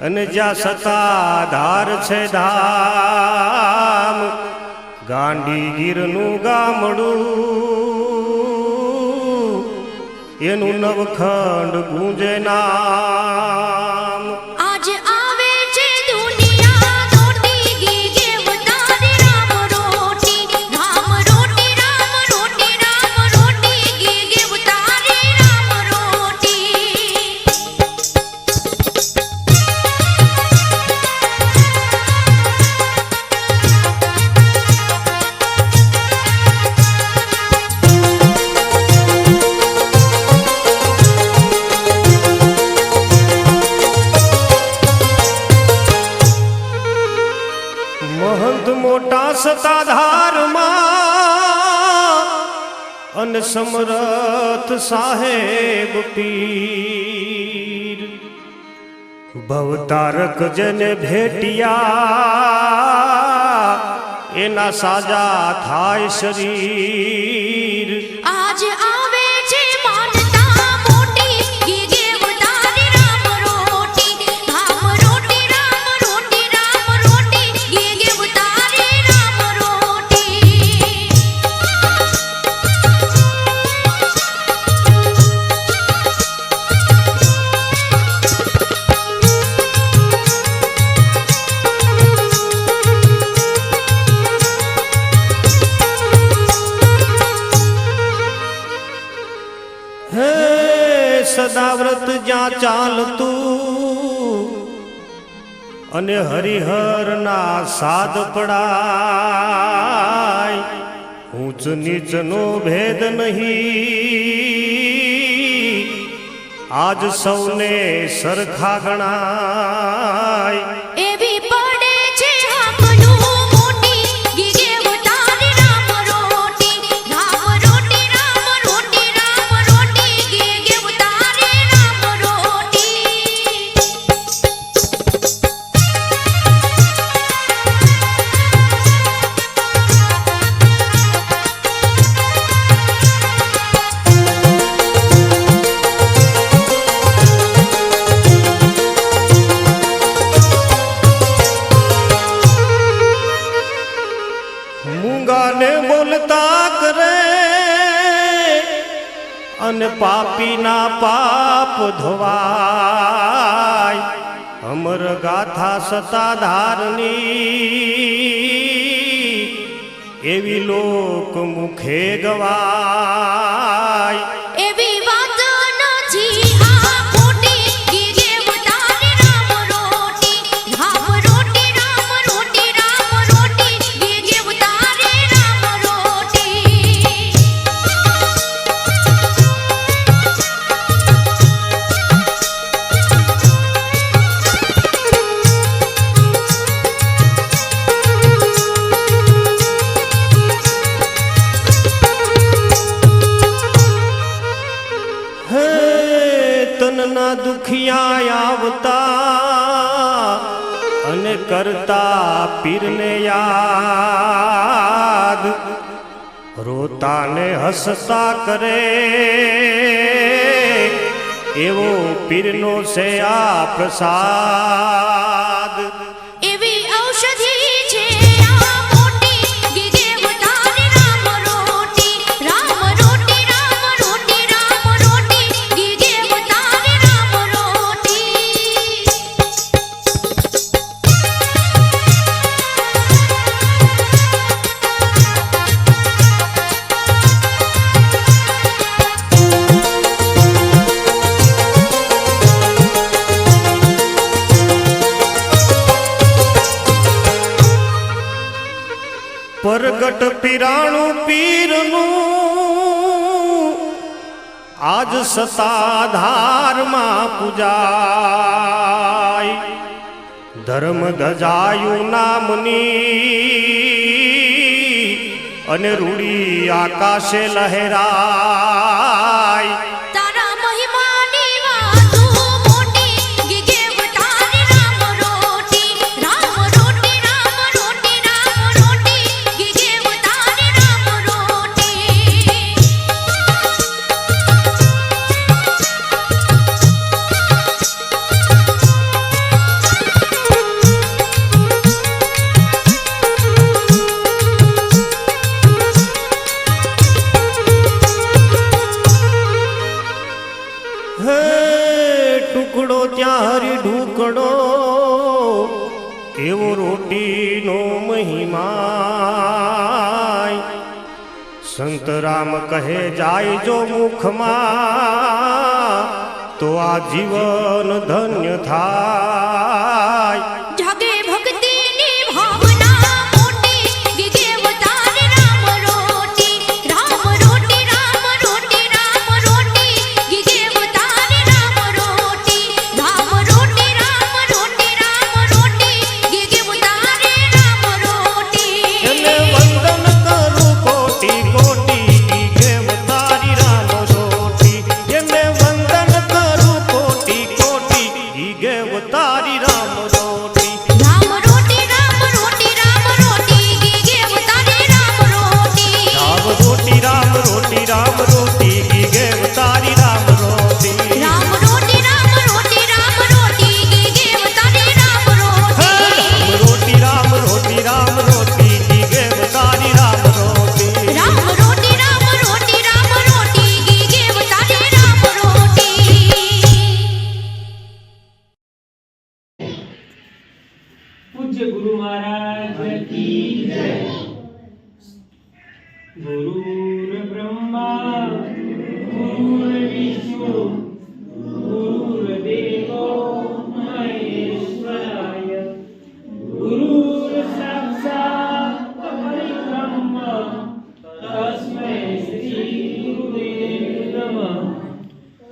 અને જ્યાં સતાધાર છે ધામ ગાંડીગીરનું ગામડું એનું નવખંડ ગુંજે નામ આજ આવે છે દુનિયા રોટી ગીગે ઉતારે રામ રોટી રામ રોટી રામ રોટી રામ રોટી ગીગે ઉતારે રામ રોટી મહંત મોટા સતાધારમાં અને સમરથ સાહેબ પીર ભવતારક જેને ભેટિયા એના સાજા થાય શરીર આજ આવે છે માનતા મોટી ગીગે ઉતારે રામ રોટી રામ રોટી રામ રોટી રામ રોટી ગીગે ઉતારે રામ રોટી હે સદાવ્રત જ્યાં ચાલતું અને હરિહરના સાદ પડાય ઊંચ નીચનો ભેદ નહીં આજ સૌને સરખા ગણાય એવી પડે છે આપનું મોટી ગીગે ઉતારે રામ રોટી રામ રોટી રામ રોટી રામ રોટી ગીગે ઉતારે રામ રોટી મૂંગાને બોલતા કરે અને પાપીના પાપ ધોવાય અમર ગાથા સતાધારની એવી લોક મુખે ગવાય એવી વાત નથી આ ખોટી ગીગે ઉતારે રામ રોટી રામ રોટી રામ રોટી રામ રોટી ગીગે ઉતારે રામ રોટી હે તનના દુખિયા આવતા અને કરતા પીરને યાદ રોતાને હસતા કરે એવો પીરનો છે આ પ્રસાદ એવી ઔષધિ છે આ મોટી ગીગે ઉતારે રામ રોટી રામ રોટી રામ રોટી રામ રોટી ગીગે ઉતારે રામ રોટી પરગટ પીરાણું પીરનું આજ સતાધારમાં પૂજાય ધર્મ ધજાયું નામની અને રૂડી આકાશે લહેરાય તારા મહિમાની વાતો મોટી ગીગે ઉતારે રામ રોટી રામ રોટી રામ રોટી રામ રોટી ગીગે ઉતારે રામ રોટી એવો રોટીનો મહિમા સંત રામ કહે જાય જો મુખમાં તો આ જીવન ધન્ય થાય. જાગે ભક્તિની ભાવના મોટી ગીગે અવતાર રામ રોટી રામ રોટી રામ રોટી રામ રોટી ગીગે અવતાર રામ રોટી રામ રોટી રામ રોટી રામ રોટી ગીગે અવતાર રામ રોટી. એને વંદન કરું કોટી કોટી ગીગે અવતારી રામ રોટી. એને વંદન કરું કોટી કોટી ગીગે અવતારી રામ રોટી. રામ રોટી રામ રોટી રામ રોટી ગીગે અવતાર રામ રોટી. રામ રોટી રામ રોટી રામ રોટી ગીગે અવતારી રામ રોટી. રામ રોટી રામ રોટી રામ રોટી ગીગે અવતાર રામ રોટી. રામ રોટી રામ રોટી ગીગે અવતારી રામ રોટી. રામ રોટી રામ રોટી રામ રોટી ગીગે અવતાર રામ રોટી. पूज्य गुरु महाराज की जय। गुरुर् ब्रह्मा गुरुर् विष्णु गुरुर्देवो महेश्वराय गुरुर् साक्षात् परब्रह्म तस्मै श्री गुरुदेव नमः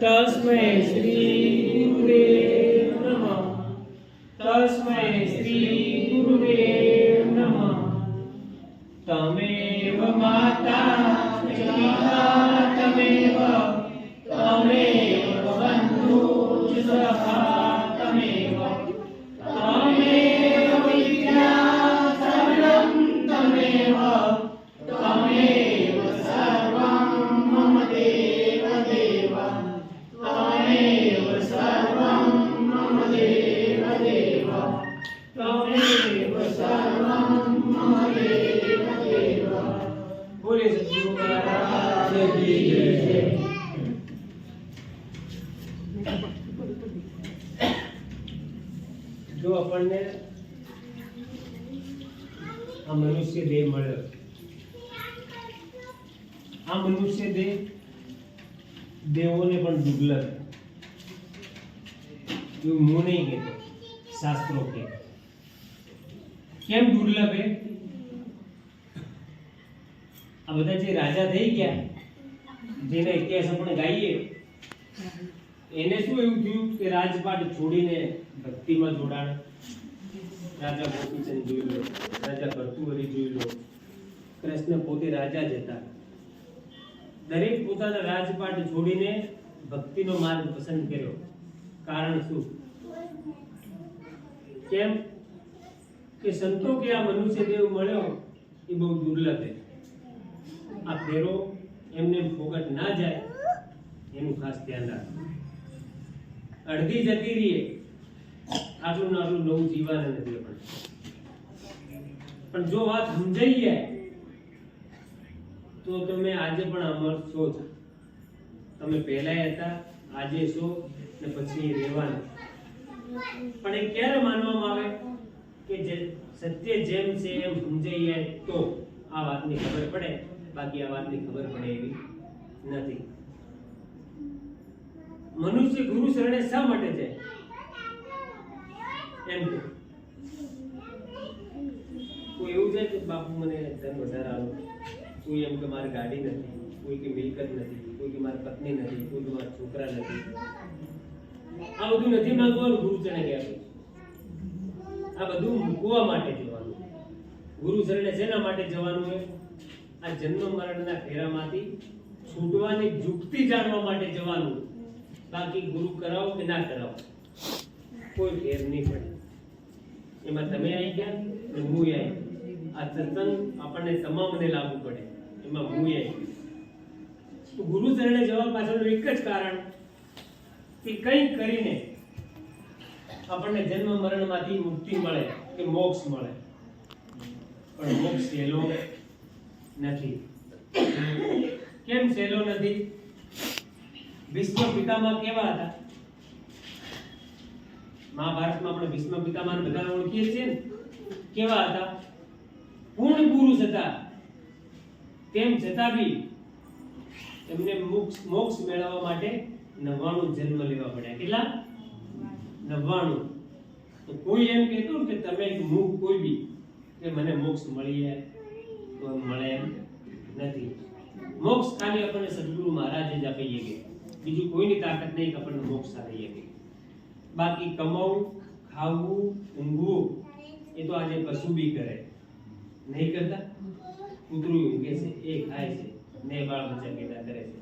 तस्मै श्री गुरुदेव नमः तस्मै श्री गुरुदेव नमः तमेव माता पिता तमेव बन्धु सखा तमेव विद्या सर्वं तमेव सर्वं मम देव देव तमेव सर्वं मम देव देव तमेव सर्वं मम देव देव। बोले सद्गुरु महाराज की जय। जो આપણને આ મનુષ્ય દેહ મળ્યો, આ મનુષ્ય દેહ દેવોને પણ દુર્લભ, એવું હું નહીં કહેતો, શાસ્ત્રો કહે. કેમ દુર્લભ હે? આ બધા જે રાજા થઈ ગયા, જેના ઇતિહાસ આપણે ગાઈએ, એને શું એવું થયું કે રાજપાટ છોડીને ભક્તિમાં જોડાણ. રાજા ગોપીચંદ જોઈ લો, રાજા ભર્તુહરી જોઈ લો, કૃષ્ણ પોતે રાજા જ હતા. દરેક પોતાના રાજપાટ છોડીને ભક્તિનો માર્ગ પસંદ કર્યો. કારણ શું? કેમ કે સંતો કે આ મનુષ્ય દેવ મળ્યો એ બહુ દુર્લભ છે. આ ફેરો એમને ફોગટ ના જાય એનું ખાસ ધ્યાન રાખો. અડધી જતી રહીએ, આટલું ને આટલું નવું જીવન નથી. પણ જો વાત સમજાઈ જાય તો તમે આજે પણ અમર છો જ. તમે પહેલા હતા, આજે છો ને પછી રહેવાના. પણ એ ક્યારે માનવામાં આવે કે જે સત્ય જેમ છે એમ સમજાઈ જાય તો આ વાતની ખબર પડે, બાકી આ વાતની ખબર પડે એવી નથી. મનુષ્ય ગુરુ શરણે શા માટે જાય? એમ કે કોઈ એવું છે કે બાપુ મને ધન વધારે આલો, કોઈ એમ કે મારી ગાડી નથી, કોઈ કે મિલકત નથી, કોઈ કે મારી પત્ની નથી, કોઈ કે મારા છોકરા નથી. આ બધું નથી માંગવાનું. ગુરુ ચરણે ગયા, આ બધું મૂકવા માટે જવાનું. ગુરુ શરણે શેના માટે જવાનું છે? આ જન્મ મરણના ફેરામાંથી છૂટવાની યુક્તિ જાણવા માટે જવાનું. બાકી ગુરુ કરાવો કે ના કરાવો કોઈ ફેર નહીં પડે. એમાં તમે આવી ગયા ને હું આવી. આ સત્સંગ આપણને તમામને લાગુ પડે, એમાં હું આવી. તો ગુરુ શરણે જવા પાછળનું એક જ કારણ કે કંઈ કરીને આપણને જન્મ મરણમાંથી મુક્તિ મળે કે મોક્ષ મળે. પણ મોક્ષ સહેલો નથી. કેમ સહેલો નથી? ભીષ્મ પિતામહ કેવા હતા? મહાભારતમાં આપણે ભીષ્મ પિતામહને બધાને ઓળખીએ છીએ ને. કેવા હતા? પૂર્ણ પુરુષ હતા. તેમ છતાં બી એમને મોક્ષ મેળવવા માટે 99 જન્મ લેવા પડ્યા. કેટલા? 99. તો કોઈ એમ કહેતું કે તમે મુખ કોઈ બી કે મને મોક્ષ મળી જાય તો મળે એમ નથી. મોક્ષ ખાલી આપણને સદગુરુ મહારાજે જ આપી શકે, બીજું કોઈની તાકાત નહીં કે આપણને મોક્ષ આપી શકે. બાકી કમાવું, ખાવું, ઊંઘવું એ તો આજે પશુ બી કરે, નહીં કરતા? કૂતરું ઊંઘે છે, એ ખાય છે, ને બાળ બચ્ચા પેદા કરે છે.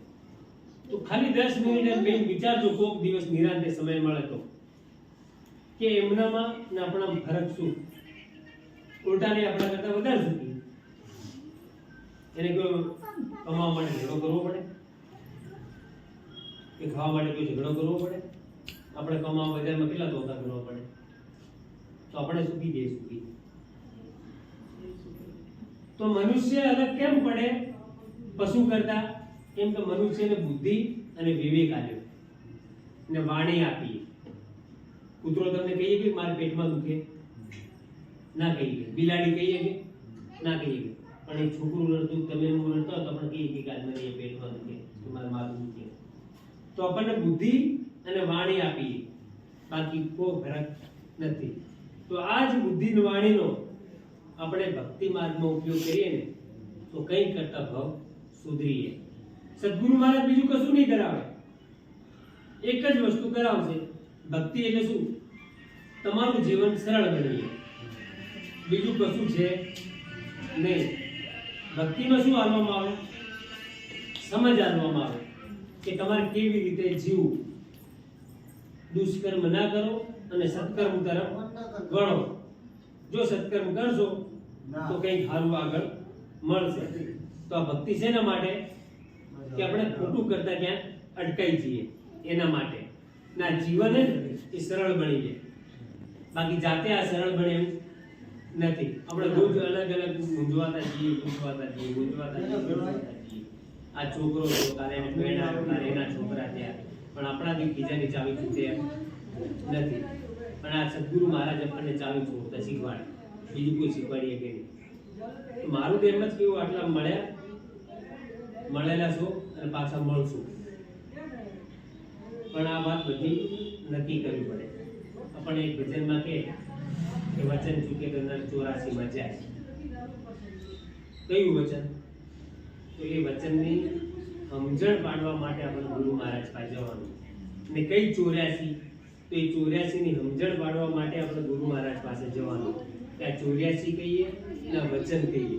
તો ખાલી 10 મિનિટ એમ બેન વિચારજો, કોક દિવસ નિરાંતે સમય મળે તો, કે એમનામાં ને આપણામાં ફરક શું? ઉલટાને આપણા કરતા વધારે સુખી. એને કોઈ કમાવા માટે ઝઘડો કરવો પડે કે ખાવા માટે કોઈ ઝઘડો કરવો પડે? આપણે કમાવા બજારમાં કેટલા ધોકા કરવા પડે, તો આપણે સુખી જઈએ સુખી. તો મનુષ્ય અલગ કેમ પડે પશુ કરતા? કેમ કે મનુષ્યને બુદ્ધિ અને વિવેક આપ્યો ને વાણી આપી. કૂતરો તમને કહીએ કે મારા પેટમાં દુખે? ના કહીએ. બિલાડી કહીએ કે? ના કહીએ. પણ એક છોકરું રડતું, તમે હું રડતો તો આપણે કહીએ કે આજ મને પેટમાં દુખે, કે મારું માથું દુખે. તો આપણને બુદ્ધિ અને વાણી આપી, બાકી કોઈ ફરક નથી. તો આ જ બુદ્ધિ અને વાણીનો આપણે ભક્તિ માર્ગમાં ઉપયોગ કરીએ ને તો કંઈ કરતા ભાવ સુધરીએ. સદગુરુ મહારાજ બીજું કશું નહીં કરાવે, એક જ વસ્તુ કરાવશે. ભક્તિ એટલે શું? તમારું જીવન સરળ બનીએ, બીજું કશું છે નહીં. ભક્તિમાં શું આલવામાં આવે? સમજ આલવામાં આવે કે તમારે કેવી રીતે જીવવું. દુષ્કર્મ ના કરો અને સત્કર્મ તરફ વળો. જો સત્કર્મ કરશો તો કંઈક સારું આગળ મળશે. તો આ ભક્તિ શેના માટે? કે આપણે ખોટું કરતા ક્યાંક અટકાઈ જઈએ એના માટે. ના જીવન એ સરળ બની જાય. બાકી જાતે આ સરળ બને એમ નથી. આપણે રોજ અલગ અલગ મૂંઝવાતા જઈએ. આ છોકરો હતો, કાલે એનો બેન આવ્યો, કાલે એના છોકરા થયા, પણ આપણાથી બીજાની ચાવી છૂટે એમ નથી. પણ આ સદગુરુ મહારાજ આપણને ચાવી છોડતા શીખવાડે, બીજું કોઈ શીખવાડીએ કે નહીં. તો મારું તો એમ જ કેવું, આટલા મળેલા છો અને પાછા મળશું. પણ આ વાત બધી નક્કી કરવી પડે. આપણને એક ભજનમાં કે વચન ચૂકે તો નર 84 માં જાય. કયું વચન? તો એ વચનની સમજણ પાડવા માટે આપણે ગુરુ મહારાજ પાસે જવાનું. ને કઈ 84? તો એ 84 ની સમજણ પાડવા માટે આપણે ગુરુ મહારાજ પાસે જવાનું. કે આ 84 કહીએ ને વચન કહીએ.